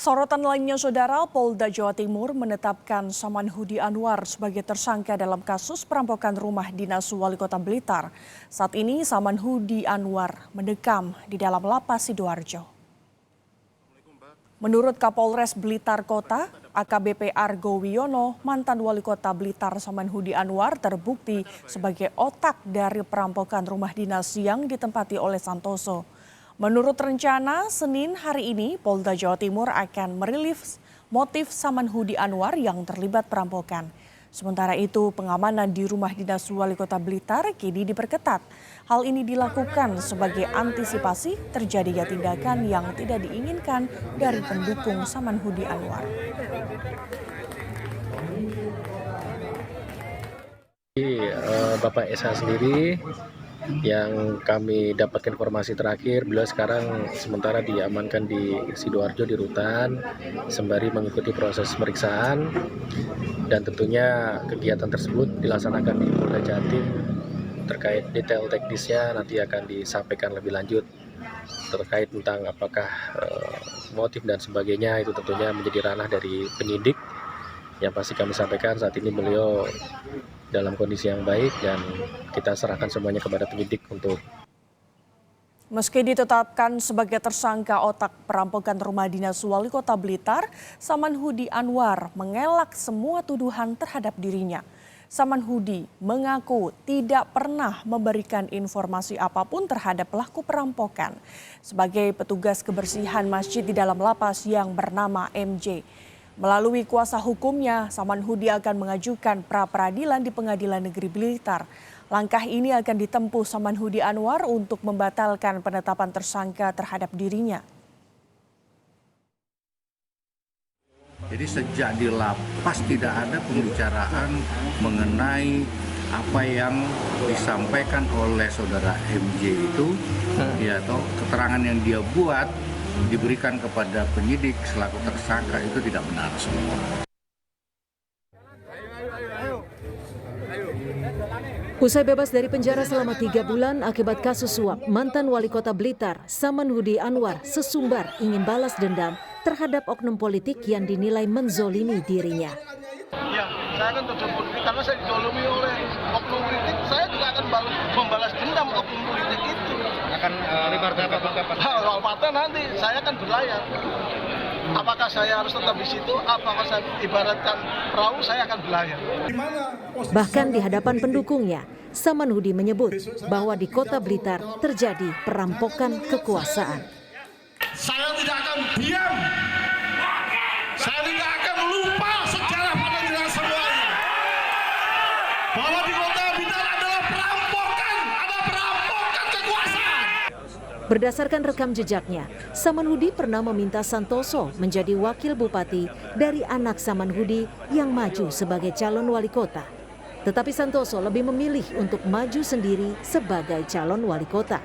Sorotan lainnya, Saudara, Polda Jawa Timur menetapkan Samanhudi Anwar sebagai tersangka dalam kasus perampokan rumah dinas Wali Kota Blitar. Saat ini Samanhudi Anwar mendekam di dalam lapas Sidoarjo. Menurut Kapolres Blitar Kota, AKBP Argo Wiono, mantan Wali Kota Blitar Samanhudi Anwar terbukti sebagai otak dari perampokan rumah dinas yang ditempati oleh Santoso. Menurut rencana, Senin hari ini Polda Jawa Timur akan merilis motif Samanhudi Anwar yang terlibat perampokan. Sementara itu, pengamanan di rumah dinas Wali Kota Blitar kini diperketat. Hal ini dilakukan sebagai antisipasi terjadinya tindakan yang tidak diinginkan dari pendukung Samanhudi Anwar. Bapak SH sendiri yang kami dapatkan informasi terakhir, beliau sekarang sementara diamankan di Sidoarjo di Rutan sembari mengikuti proses pemeriksaan, dan tentunya kegiatan tersebut dilaksanakan di Polda Jatim. Terkait detail teknisnya nanti akan disampaikan lebih lanjut terkait tentang apakah motif dan sebagainya, itu tentunya menjadi ranah dari penyidik. Yang pasti kami sampaikan saat ini beliau dalam kondisi yang baik dan kita serahkan semuanya kepada penyidik untuk. Meski ditetapkan sebagai tersangka otak perampokan rumah dinas Wali Kota Blitar, Samanhudi Anwar mengelak semua tuduhan terhadap dirinya. Samanhudi mengaku tidak pernah memberikan informasi apapun terhadap pelaku perampokan. Sebagai petugas kebersihan masjid di dalam lapas yang bernama MJ. Melalui kuasa hukumnya, Samanhudi akan mengajukan pra-peradilan di Pengadilan Negeri Blitar. Langkah ini akan ditempuh Samanhudi Anwar untuk membatalkan penetapan tersangka terhadap dirinya. Jadi sejak di lapas tidak ada pembicaraan mengenai apa yang disampaikan oleh saudara MJ itu, ya, atau keterangan yang dia buat diberikan kepada penyidik selaku tersangka itu tidak benar semua. Usai bebas dari penjara selama 3 bulan akibat kasus suap, mantan Wali Kota Blitar, Samanhudi Anwar, sesumbar ingin balas dendam terhadap oknum politik yang dinilai menzolimi dirinya. Ya, saya akan terjebak karena saya dizolimi oleh oknum politik. Saya juga akan membalas dendam oknum politik itu. Akan Soal paten nanti saya akan berlayar. Apakah saya harus tetap di situ? Apakah saya ibaratkan perahu, saya akan berlayar. Bahkan di hadapan pendukungnya, Samanhudi menyebut bahwa di Kota Blitar terjadi perampokan kekuasaan. Saya tidak akan diam. Saya tidak akan lupa sejarah pada kita semuanya. Bahwa di Kota Blitar adalah perampokan, ada perampokan kekuasaan. Berdasarkan rekam jejaknya, Samanhudi pernah meminta Santoso menjadi wakil bupati dari anak Samanhudi yang maju sebagai calon wali kota. Tetapi Santoso lebih memilih untuk maju sendiri sebagai calon wali kota.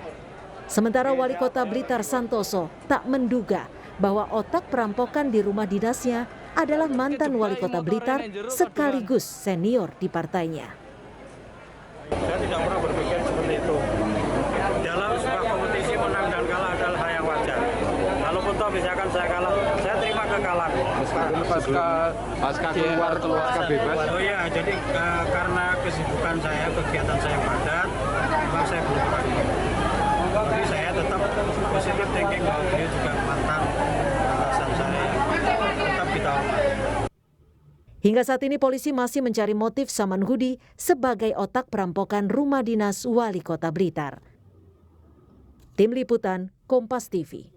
Sementara wali kota Blitar Santoso tak menduga bahwa otak perampokan di rumah dinasnya adalah mantan wali kota Blitar sekaligus senior di partainya. Saya tidak pernah berpikir seperti itu. Dalam sebuah kompetisi menang dan kalah adalah hal yang wajar. Kalaupun toh misalkan saya kalah, saya terima kekalahan. Pasca bebas. Oh iya, jadi karena kesibukan saya, kegiatan saya padat, memang saya belum pagi. Jadi saya tetap positif thinking bahwa dia juga mantan atasan saya. Tetap kita hormati. Hingga saat ini polisi masih mencari motif Samanhudi sebagai otak perampokan rumah dinas Wali Kota Blitar. Tim Liputan, Kompas TV.